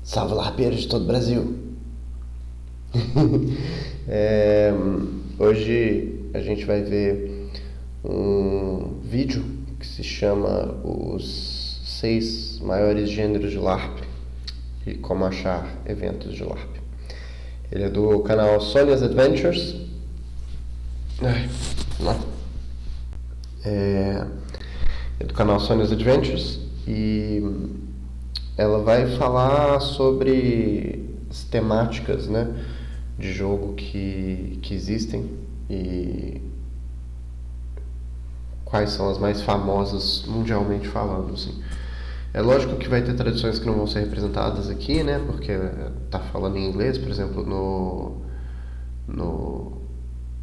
Salve larpeiros de todo o Brasil! Hoje a gente vai ver um vídeo que se chama Os 6 maiores gêneros de Larp e como achar eventos de Larp. Ele é do canal Sonya's Adventures. É do canal Sonya's Adventures e ela vai falar sobre as temáticas, né, de jogo que existem e quais são as mais famosas mundialmente falando, assim. É lógico que vai ter tradições que não vão ser representadas aqui, né, porque tá falando em inglês, por exemplo,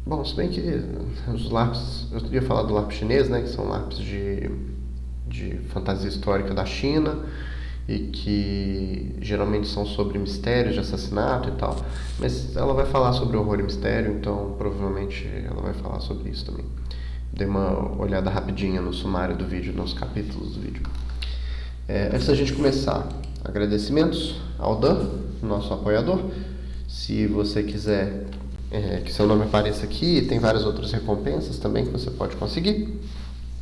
Bom, se bem que os LARPs, eu ia falar do LARP chinês, né, que são LARPs de fantasia histórica da China e que geralmente são sobre mistérios de assassinato e tal, mas ela vai falar sobre horror e mistério, então provavelmente ela vai falar sobre isso também. Dei uma olhada rapidinha no sumário do vídeo, nos capítulos do vídeo. Antes da gente começar, agradecimentos ao Dan, nosso apoiador. Se você quiser que seu nome apareça aqui, tem várias outras recompensas também que você pode conseguir.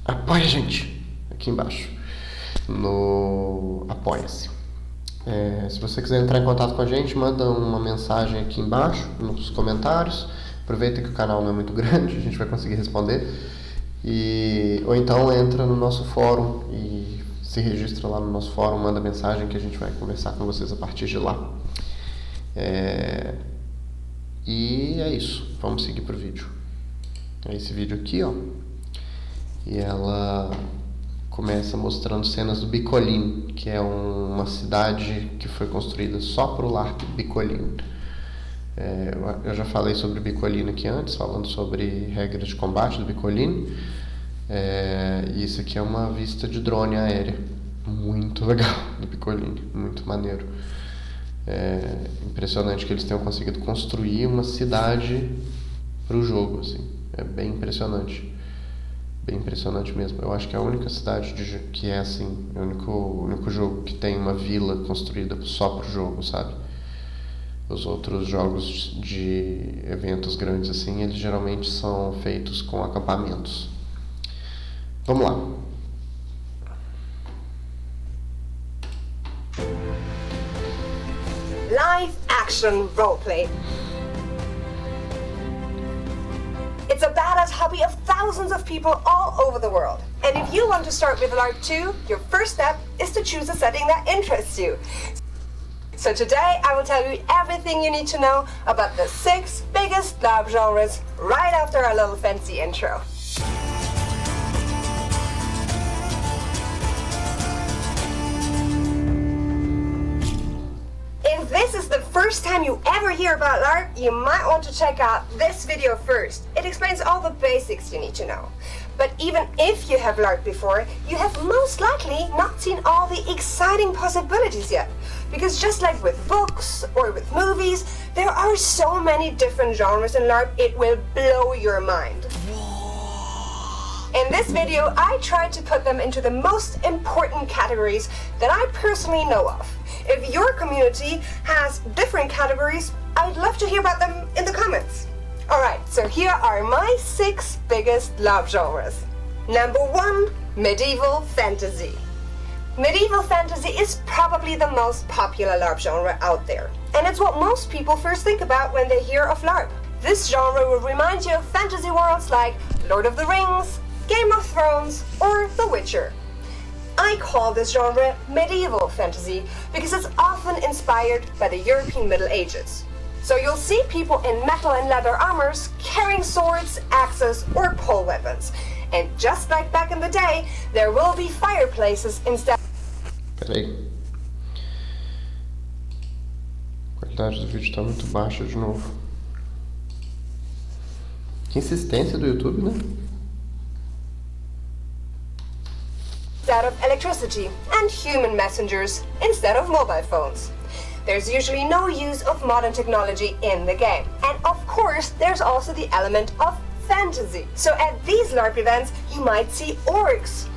Apoie a gente, aqui embaixo, no Apoie-se. Se você quiser entrar em contato com a gente, manda uma mensagem aqui embaixo, nos comentários. Aproveita que o canal não é muito grande, a gente vai conseguir responder. Ou então entra no nosso fórum e se registra lá no nosso fórum, manda mensagem que a gente vai conversar com vocês a partir de lá. E é isso, vamos seguir pro vídeo. É esse vídeo aqui, ó. E ela começa mostrando cenas do Bicolin, que é uma cidade que foi construída só pro Larp Bicolin. Eu já falei sobre o Bicolin aqui antes, falando sobre regras de combate do Bicolin. E isso aqui é uma vista de drone aérea. Muito legal do Bicolin, muito maneiro. Impressionante que eles tenham conseguido construir uma cidade para o jogo, assim. É bem impressionante mesmo. Eu acho que é a única cidade que é assim, é o único jogo que tem uma vila construída só para o jogo, sabe? Os outros jogos de eventos grandes assim, eles geralmente são feitos com acampamentos. Vamos lá. Live action roleplay. It's a badass hobby of thousands of people all over the world. And if you want to start with LARP too, your first step is to choose a setting that interests you. So today I will tell you everything you need to know about the 6 biggest LARP genres right after our little fancy intro. If this is the first time you ever hear about LARP, you might want to check out this video first. It explains all the basics you need to know. But even if you have LARP before, you have most likely not seen all the exciting possibilities yet. Because just like with books or with movies, there are so many different genres in LARP, it will blow your mind. In this video, I tried to put them into the most important categories that I personally know of. If your community has different categories, I'd love to hear about them in the comments. Alright, so here are my 6 biggest LARP genres. Number 1, medieval fantasy. Medieval fantasy is probably the most popular LARP genre out there, and it's what most people first think about when they hear of LARP. This genre will remind you of fantasy worlds like Lord of the Rings, Game of Thrones, or The Witcher. I call this genre medieval fantasy because it's often inspired by the European Middle Ages. So you'll see people in metal and leather armors carrying swords, axes, or pole weapons. And just like back in the day, there will be fireplaces instead. Peraí. A qualidade do vídeo está muito baixa de novo. Que insistência do YouTube, né? Instead of electricity and human messengers instead of mobile phones. There's usually no use of modern technology in the game. And of course, there's also the element of fantasy. So at these LARP events, you might see orcs,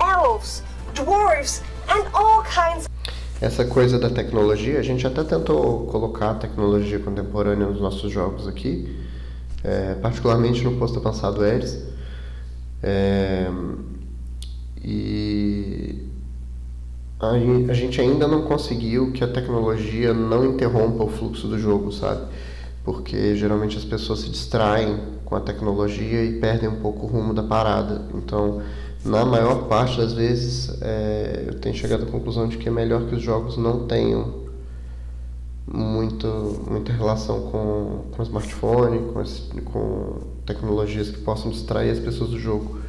elves, dwarves, and all kinds. Essa coisa da tecnologia, a gente até tentou colocar a tecnologia contemporânea nos nossos jogos aqui, particularmente no posto avançado Eres. E a gente ainda não conseguiu que a tecnologia não interrompa o fluxo do jogo, sabe? Porque geralmente as pessoas se distraem com a tecnologia e perdem um pouco o rumo da parada. Então, na maior parte das vezes, eu tenho chegado à conclusão de que é melhor que os jogos não tenham muita relação com o smartphone, com tecnologias que possam distrair as pessoas do jogo.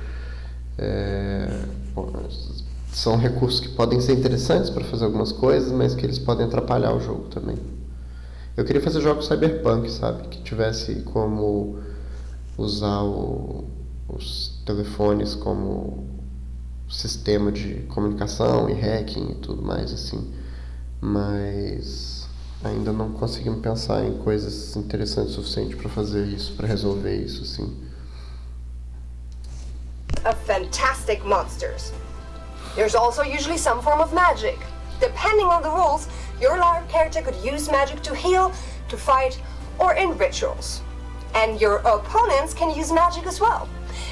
São recursos que podem ser interessantes para fazer algumas coisas, mas que eles podem atrapalhar o jogo também. Eu queria fazer jogos cyberpunk, sabe? Que tivesse como usar os telefones como sistema de comunicação e hacking e tudo mais, assim. Mas ainda não conseguimos pensar em coisas interessantes o suficiente para fazer isso, para resolver isso, assim. Of fantastic monsters. There's also usually some form of magic. Depending on the rules, your Larp character could use magic to heal, to fight, or in rituals. And your opponents can use magic as well.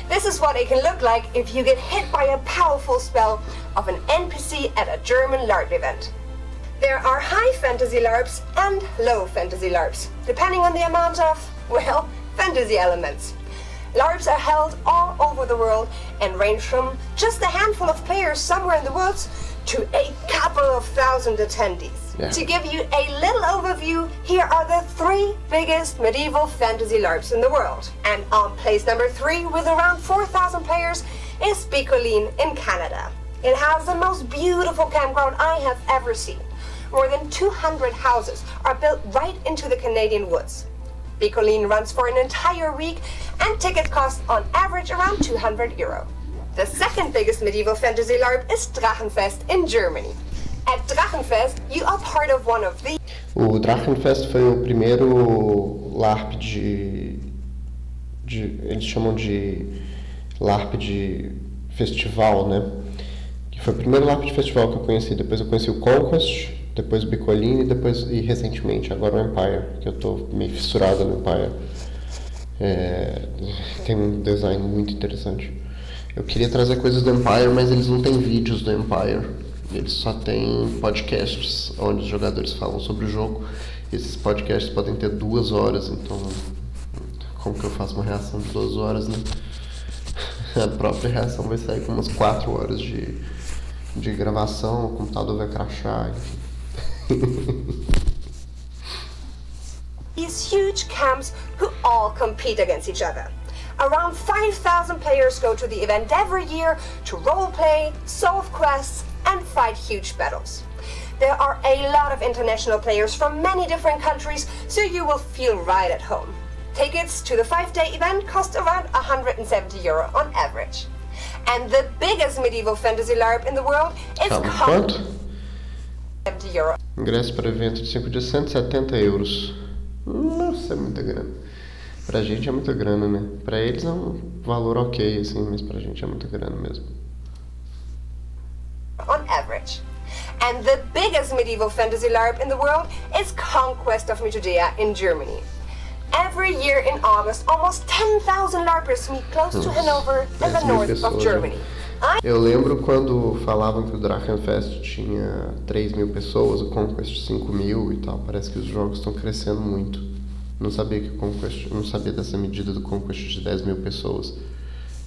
This is what it can look like if you get hit by a powerful spell of an NPC at a German Larp event. There are high fantasy Larps and low fantasy Larps, depending on the amount of, well, fantasy elements. Larps are held all over the world and range from just a handful of players somewhere in the woods to a couple of thousand attendees. Yeah. To give you a little overview, here are the 3 biggest medieval fantasy Larps in the world. And on place number 3 with around 4,000 players is Picoline in Canada. It has the most beautiful campground I have ever seen. More than 200 houses are built right into the Canadian woods. Picoline runs for an entire week and ticket costs on average around €200. The second biggest medieval fantasy Larp is Drachenfest in Germany. At Drachenfest, you are part of one of the... O Drachenfest foi o primeiro Larp eles chamam de Larp de festival, né? Que foi o primeiro Larp de festival que eu conheci. Depois eu conheci o Conquest, depois o Picoline e recentemente agora o Empire, que eu tô meio fissurado no Empire. Tem um design muito interessante. Eu queria trazer coisas do Empire, mas eles não têm vídeos do Empire. Eles só têm podcasts onde os jogadores falam sobre o jogo. Esses podcasts podem ter 2 horas, então como que eu faço uma reação de 2 horas, né? A própria reação vai sair com umas 4 horas de gravação, o computador vai crashar, enfim. These huge camps who all compete against each other. Around 5,000 players go to the event every year to roleplay, solve quests, and fight huge battles. There are a lot of international players from many different countries, so you will feel right at home. Tickets to the 5-day event cost around €170 on average. And the biggest medieval fantasy Larp in the world is quanto? €70. Ingresso para o evento de 5 dias, €170. Nossa, é muita grana. Pra gente é muita grana, né? Pra eles é um valor ok, assim, mas pra gente é muita grana mesmo. On average. And the biggest medieval fantasy Larp in the world is Conquest of Judea in Germany. Every year in August, almost 10,000 Larpers meet close to Hanover in the north of Germany. Eu lembro quando falavam que o Drachenfest tinha 3.000 pessoas, o Conquest 5.000 e tal. Parece que os jogos estão crescendo muito. Não sabia dessa medida do Conquest de 10.000 pessoas.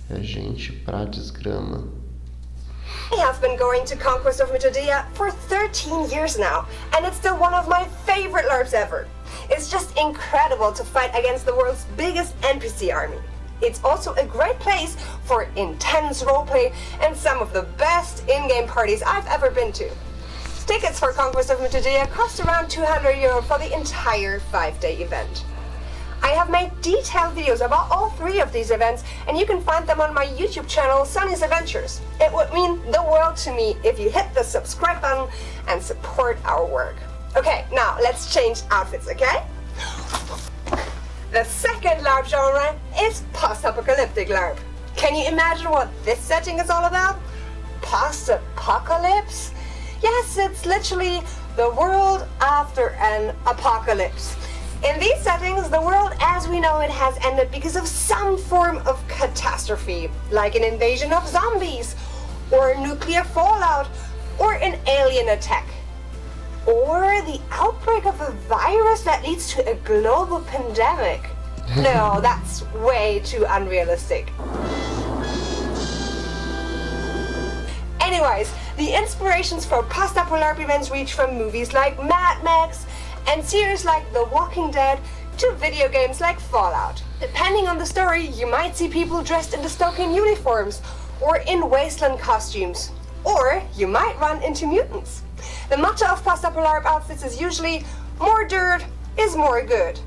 É gente pra desgrama. I have been going to Conquest of Judea for 13 years now, and it's still one of my favorite Larps ever. It's just incredible to fight against the world's biggest NPC army. It's also a great place for intense roleplay and some of the best in-game parties I've ever been to. Tickets for Conquest of Judea cost around €200 for the entire 5-day event. I have made detailed videos about all 3 of these events, and you can find them on my YouTube channel, Sunny's Adventures. It would mean the world to me if you hit the subscribe button and support our work. Okay, now let's change outfits, okay? The second Larp genre is post-apocalyptic Larp. Can you imagine what this setting is all about? Post-apocalypse? Yes, it's literally the world after an apocalypse. In these settings, the world as we know it has ended because of some form of catastrophe, like an invasion of zombies, or nuclear fallout, or an alien attack, or the outbreak of a virus that leads to a global pandemic. No, that's way too unrealistic. Anyways, the inspirations for post-apo LARP events reach from movies like Mad Max and series like The Walking Dead to video games like Fallout. Depending on the story, you might see people dressed in dystopian uniforms or in wasteland costumes, or you might run into mutants. The motto of post-apo LARP outfits is usually more dirt is more good.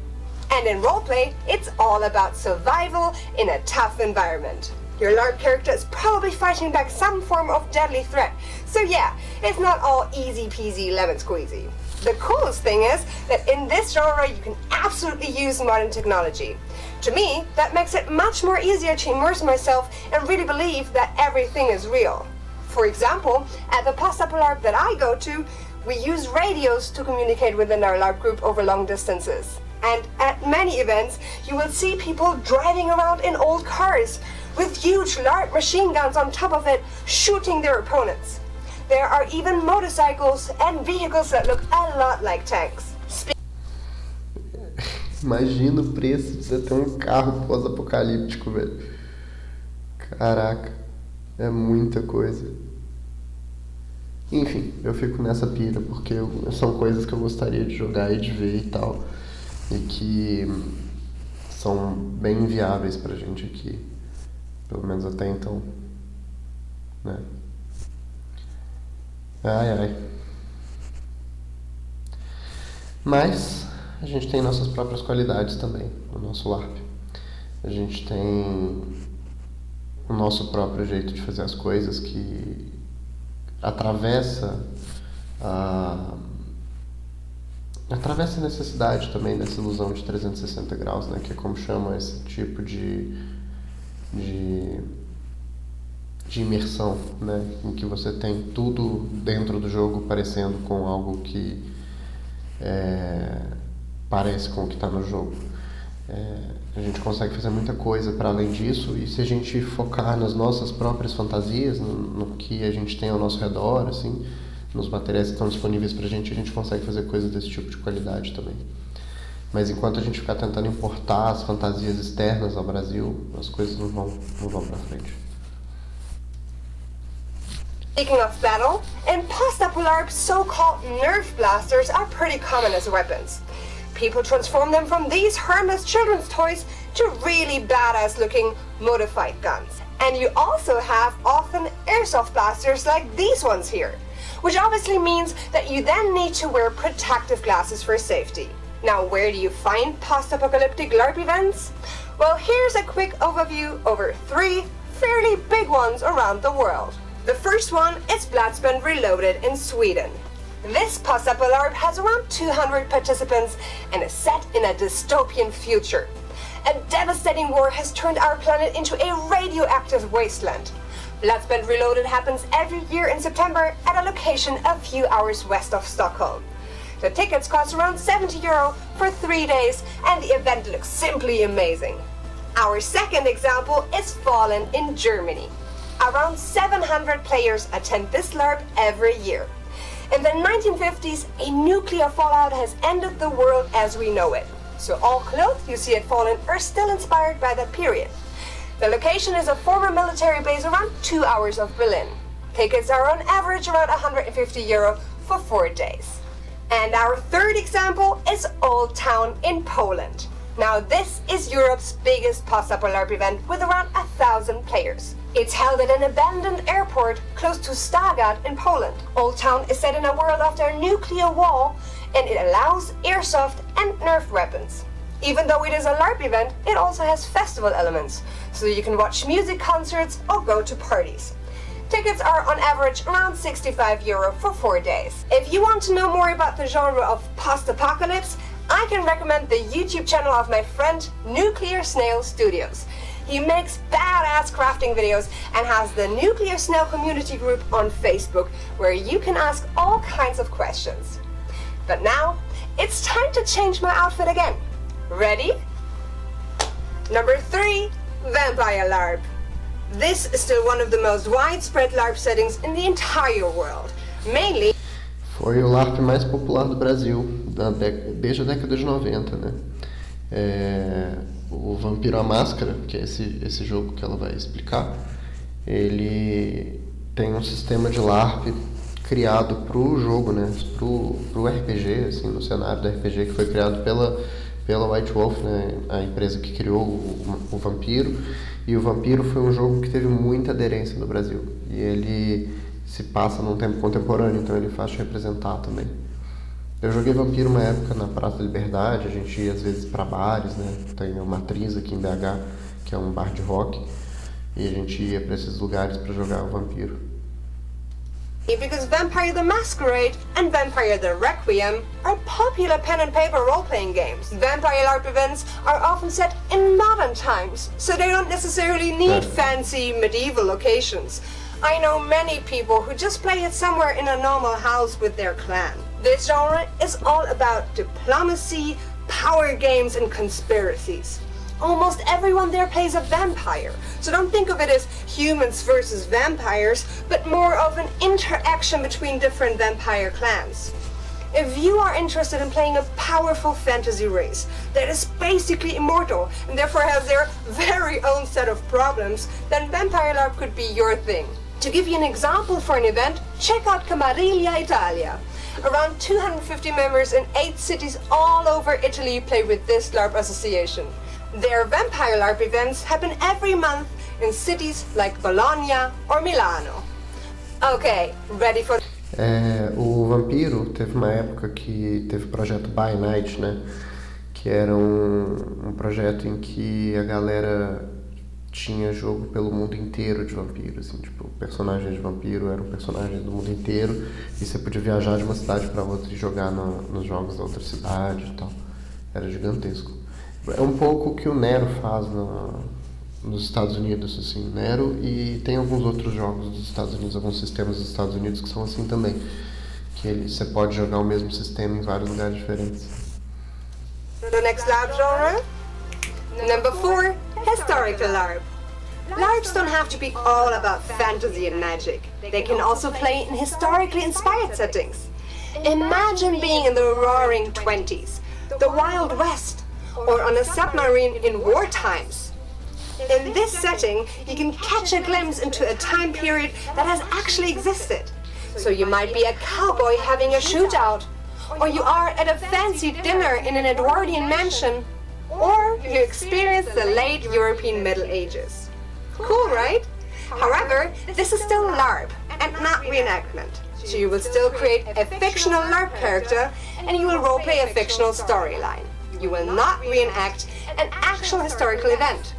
And in roleplay, it's all about survival in a tough environment. Your LARP character is probably fighting back some form of deadly threat. So yeah, it's not all easy peasy lemon squeezy. The coolest thing is that in this genre you can absolutely use modern technology. To me, that makes it much more easier to immerse myself and really believe that everything is real. For example, at the post-apo LARP that I go to, we use radios to communicate within our LARP group over long distances. And at many events, you will see people driving around in old cars with huge LARP machine guns on top of it, shooting their opponents. There are even motorcycles and vehicles that look a lot like tanks. Imagina o preço de você ter um carro pós-apocalíptico, velho. Caraca, é muita coisa. Enfim, eu fico nessa pira porque são coisas que eu gostaria de jogar e de ver e tal. E que são bem inviáveis pra gente aqui, pelo menos até então, né? Ai. Mas a gente tem nossas próprias qualidades também no nosso LARP. A gente tem o nosso próprio jeito de fazer as coisas que atravessa a necessidade também dessa ilusão de 360 graus, né? Que é como chama esse tipo de imersão, né? Em que você tem tudo dentro do jogo parecendo com algo que parece com o que está no jogo. A gente consegue fazer muita coisa para além disso, e se a gente focar nas nossas próprias fantasias, no que a gente tem ao nosso redor, assim, nos materiais que estão disponíveis pra gente, a gente consegue fazer coisas desse tipo de qualidade também. Mas enquanto a gente ficar tentando importar as fantasias externas ao Brasil, as coisas não vão pra frente. Speaking of battle, in post-apo LARP, so-called Nerf blasters are pretty common as weapons. People transform them from these harmless children's toys to really badass-looking modified guns. And you also have often airsoft blasters like these ones here, which obviously means that you then need to wear protective glasses for safety. Now, where do you find post-apocalyptic LARP events? Well, here's a quick overview over 3 fairly big ones around the world. The first one is Bloodspend Reloaded in Sweden. This post-apo LARP has around 200 participants and is set in a dystopian future. A devastating war has turned our planet into a radioactive wasteland. Bloodspend Reloaded happens every year in September at a location a few hours west of Stockholm. The tickets cost around €70 for 3 days, and the event looks simply amazing. Our second example is Fallen in Germany. Around 700 players attend this LARP every year. In the 1950s, a nuclear fallout has ended the world as we know it. So all clothes you see at Fallen are still inspired by that period. The location is a former military base around 2 hours of Berlin. Tickets are on average around €150 for 4 days. And our third example is Old Town in Poland. Now this is Europe's biggest post-apo LARP event with around 1,000 players. It's held at an abandoned airport close to Stargard in Poland. Old Town is set in a world after a nuclear war, and it allows airsoft and Nerf weapons. Even though it is a LARP event, it also has festival elements, so you can watch music concerts or go to parties. Tickets are on average around €65 for 4 days. If you want to know more about the genre of post-apocalypse, I can recommend the YouTube channel of my friend Nuclear Snail Studios. He makes badass crafting videos and has the Nuclear Snow community group on Facebook where you can ask all kinds of questions. But now, it's time to change my outfit again. Ready? Number 3, Vampire Larp. This is still one of the most widespread LARP settings in the entire world. Mainly... Foi o LARP mais popular do Brasil desde a década de 90, né? O Vampiro à Máscara, que é esse jogo que ela vai explicar, ele tem um sistema de LARP criado pro jogo, né? Pro RPG, assim, no cenário do RPG, que foi criado pela White Wolf, né? A empresa que criou o Vampiro. E o Vampiro foi um jogo que teve muita aderência no Brasil. E ele se passa num tempo contemporâneo, então ele faz representar também. Eu joguei Vampiro uma época na Praça da Liberdade, a gente ia às vezes para bares, né? Tem uma Matriz aqui em BH, que é um bar de rock, e a gente ia para esses lugares para jogar o Vampiro. Because Vampire the Masquerade and Vampire the Requiem are popular pen and paper role-playing games. Vampire LARP events are often set in modern times, so they don't necessarily need fancy medieval locations. I know many people who just play it somewhere in a normal house with their clan. This genre is all about diplomacy, power games, and conspiracies. Almost everyone there plays a vampire, so don't think of it as humans versus vampires, but more of an interaction between different vampire clans. If you are interested in playing a powerful fantasy race that is basically immortal and therefore has their very own set of problems, then Vampire LARP could be your thing. To give you an example for an event, check out Camarilla Italia. Around 250 members in 8 cities all over Italy play with this LARP association. Their Vampire LARP events happen every month in cities like Bologna or Milano. Okay, ready for... O Vampiro teve uma época que teve o projeto By Night, né? Que era um projeto em que a galera tinha jogo pelo mundo inteiro de vampiro, assim, tipo, personagens de vampiro eram personagens do mundo inteiro e você podia viajar de uma cidade para outra e jogar nos jogos da outra cidade e tal. Era gigantesco. É um pouco o que o Nero faz nos Estados Unidos, assim, Nero, e tem alguns outros jogos dos Estados Unidos, alguns sistemas dos Estados Unidos que são assim também, que você pode jogar o mesmo sistema em vários lugares diferentes. The next LARP genre? Number 4, historical LARP. LARPs don't have to be all about fantasy and magic. They can also play in historically inspired settings. Imagine being in the Roaring 20s, the Wild West, or on a submarine in war times. In this setting, you can catch a glimpse into a time period that has actually existed. So you might be a cowboy having a shootout, or you are at a fancy dinner in an Edwardian mansion, or you experience the late European Middle Ages. Cool, right? However, this is still LARP and not reenactment. So you will still create a fictional LARP character and you will roleplay a fictional storyline. You will not reenact an actual historical event.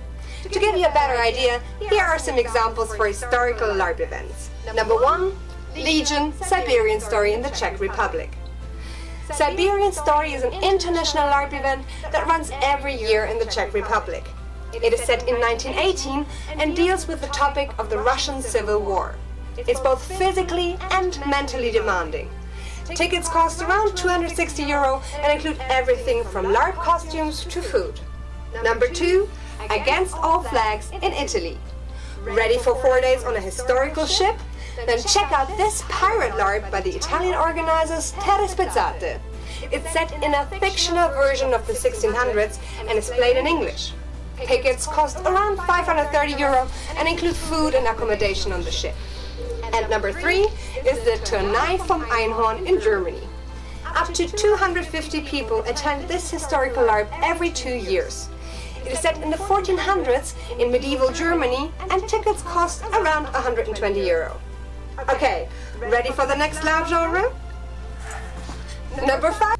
To give you a better idea, here are some examples for historical LARP events. Number 1, Legion Siberian Story in the Czech Republic. Siberian Story is an international LARP event that runs every year in the Czech Republic. It is set in 1918 and deals with the topic of the Russian Civil War. It's both physically and mentally demanding. Tickets cost around €260 and include everything from LARP costumes to food. Number 2, Against All Flags in Italy. Ready for 4 days on a historical ship? Then check out this pirate LARP by the Italian organizers Terre Spezzate. It's set in a fictional version of the 1600s and is played in English. Tickets cost around €530 and include food and accommodation on the ship. And number 3 is the Turnai vom Einhorn in Germany. Up to 250 people attend this historical LARP every 2 years. It is set in the 1400s in medieval Germany and tickets cost around €120. Okay, ready for the next LARP genre? Number 5.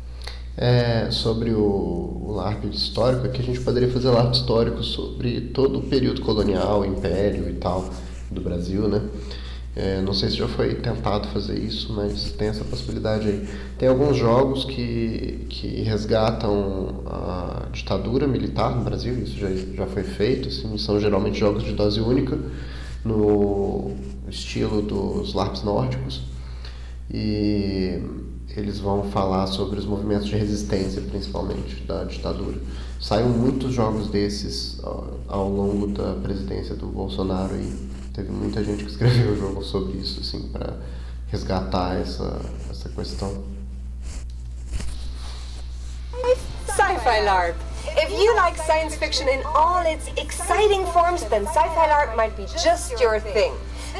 Sobre o LARP histórico, aqui a gente poderia fazer LARP histórico sobre todo o período colonial, império e tal do Brasil, né? Não sei se já foi tentado fazer isso, mas tem essa possibilidade aí. Tem alguns jogos que resgatam a ditadura militar no Brasil, isso já foi feito, assim, são geralmente jogos de dose única, no estilo dos Larps nórdicos, e eles vão falar sobre os movimentos de resistência, principalmente, da ditadura. Saíram muitos jogos desses ao longo da presidência do Bolsonaro e teve muita gente que escreveu jogos sobre isso, assim, para resgatar essa questão. Sci-fi Larp. If you like science fiction in all its exciting forms, then sci-fi Larp might be just your thing.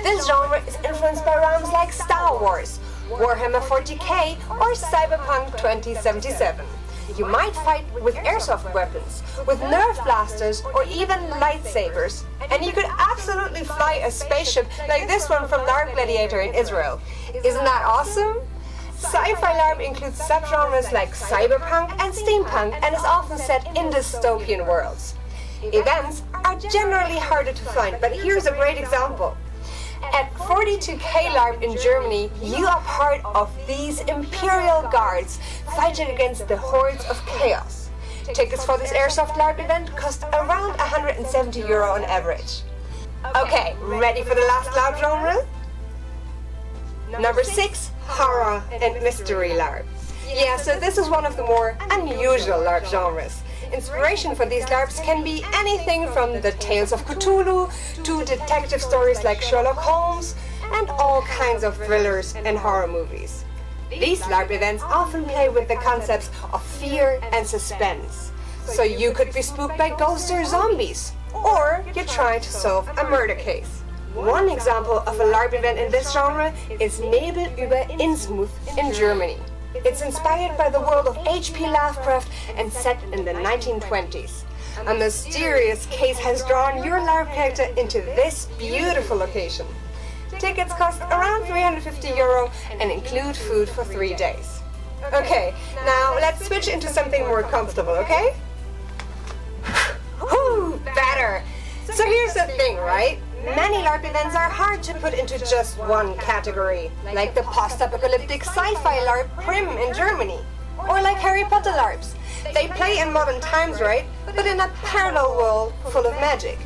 This genre is influenced by realms like Star Wars, Warhammer 40k, or Cyberpunk 2077. You might fight with airsoft weapons, with Nerf blasters, or even lightsabers. And you could absolutely fly a spaceship like this one from Larp Gladiator in Israel. Isn't that awesome? Sci-fi Larp includes subgenres like cyberpunk and steampunk and is often set in dystopian worlds. Events are generally harder to find, but here's a great example. At 42K Larp in Germany, you are part of these Imperial Guards fighting against the hordes of chaos. Tickets for this Airsoft Larp event cost around €170 on average. Okay, ready for the last Larp genre? Number 6, horror and mystery Larp. Yeah, so this is one of the more unusual Larp genres. Inspiration for these Larps can be anything from the Tales of Cthulhu to detective stories like Sherlock Holmes and all kinds of thrillers and horror movies. These Larp events often play with the concepts of fear and suspense. So you could be spooked by ghosts or zombies, or you're trying to solve a murder case. One example of a Larp event in this genre is Nebel über Innsmouth in Germany. It's inspired by the world of H.P. Lovecraft and set in the 1920s. A mysterious case has drawn your Larp character into this beautiful location. Tickets cost around €350 and include food for 3 days. Okay, now let's switch into something more comfortable, okay? Whew, better! So here's the thing, right? Many Larp events are hard to put into just one category, like the post-apocalyptic sci-fi Larp Prim in Germany, or like Harry Potter Larps. They play in modern times, right, but in a parallel world full of magic.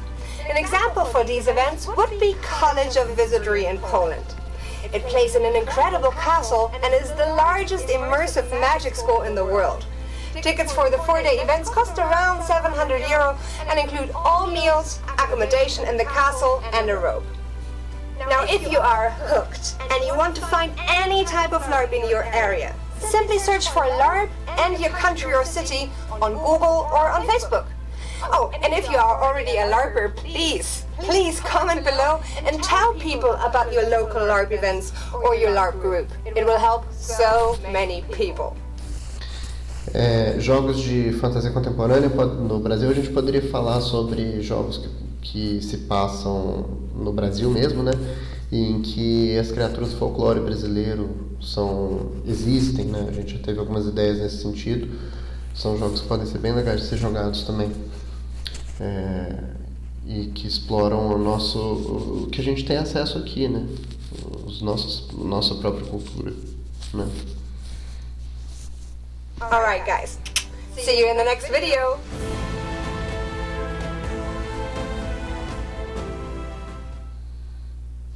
An example for these events would be College of Wizardry in Poland. It plays in an incredible castle and is the largest immersive magic school in the world. Tickets for the 4-day events cost around €700 and include all meals, accommodation in the castle, and a robe. Now, if you are hooked and you want to find any type of Larp in your area, simply search for Larp and your country or city on Google or on Facebook. Oh, and if you are already a Larper, please comment below and tell people about your local Larp events or your Larp group. It will help so many people. Jogos de fantasia contemporânea, no Brasil a gente poderia falar sobre jogos que se passam no Brasil mesmo, né? E em que as criaturas do folclore brasileiro existem, né? A gente já teve algumas ideias nesse sentido. São jogos que podem ser bem legais de ser jogados também. E que exploram o que a gente tem acesso aqui, né? Nossa própria cultura, né? Alright guys, see you in the next video!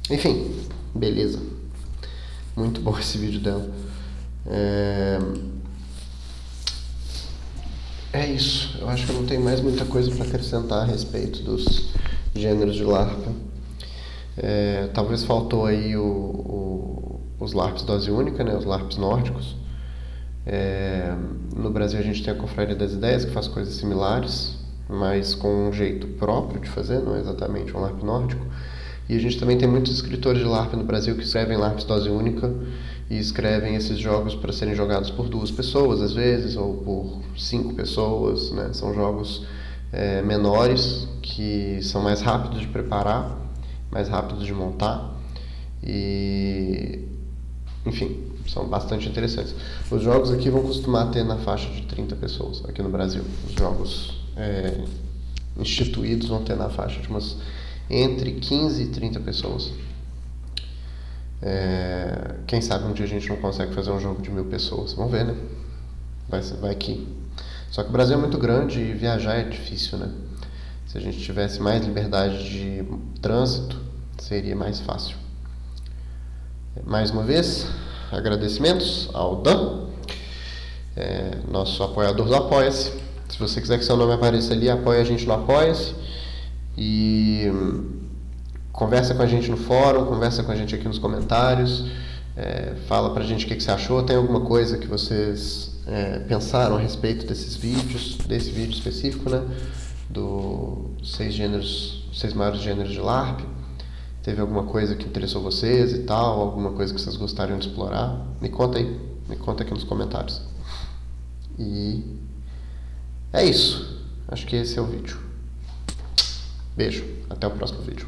Enfim, beleza. Muito bom esse vídeo dela. É isso. Eu acho que eu não tenho mais muita coisa para acrescentar a respeito dos gêneros de Larp. Talvez faltou aí os Larps dose única, né? Os Larps nórdicos. No Brasil a gente tem a Confraria das Ideias, que faz coisas similares, mas com um jeito próprio de fazer, não é exatamente um Larp nórdico. E a gente também tem muitos escritores de Larp no Brasil que escrevem Larps dose única e escrevem esses jogos para serem jogados por 2 pessoas às vezes, ou por 5 pessoas, né? São jogos menores, que são mais rápidos de preparar, mais rápidos de montar e, enfim, são bastante interessantes. Os jogos aqui vão costumar ter na faixa de 30 pessoas aqui no Brasil. Os jogos instituídos vão ter na faixa de entre 15 e 30 pessoas. Quem sabe um dia a gente não consegue fazer um jogo de 1000 pessoas. Vamos ver, né? Vai que... Só que o Brasil é muito grande e viajar é difícil, né? Se a gente tivesse mais liberdade de trânsito, seria mais fácil. Mais uma vez, agradecimentos ao Dan, nosso apoiador do Apoie-se. Se você quiser que seu nome apareça ali, apoie a gente no Apoie-se. E conversa com a gente no fórum, conversa com a gente aqui nos comentários. Fala pra gente o que você achou. Tem alguma coisa que vocês pensaram a respeito desses vídeos, desse vídeo específico, né? Dos 6 maiores gêneros de Larp. Teve alguma coisa que interessou vocês e tal, alguma coisa que vocês gostariam de explorar? Me conta aí, me conta aqui nos comentários. E é isso. Acho que esse é o vídeo. Beijo, até o próximo vídeo.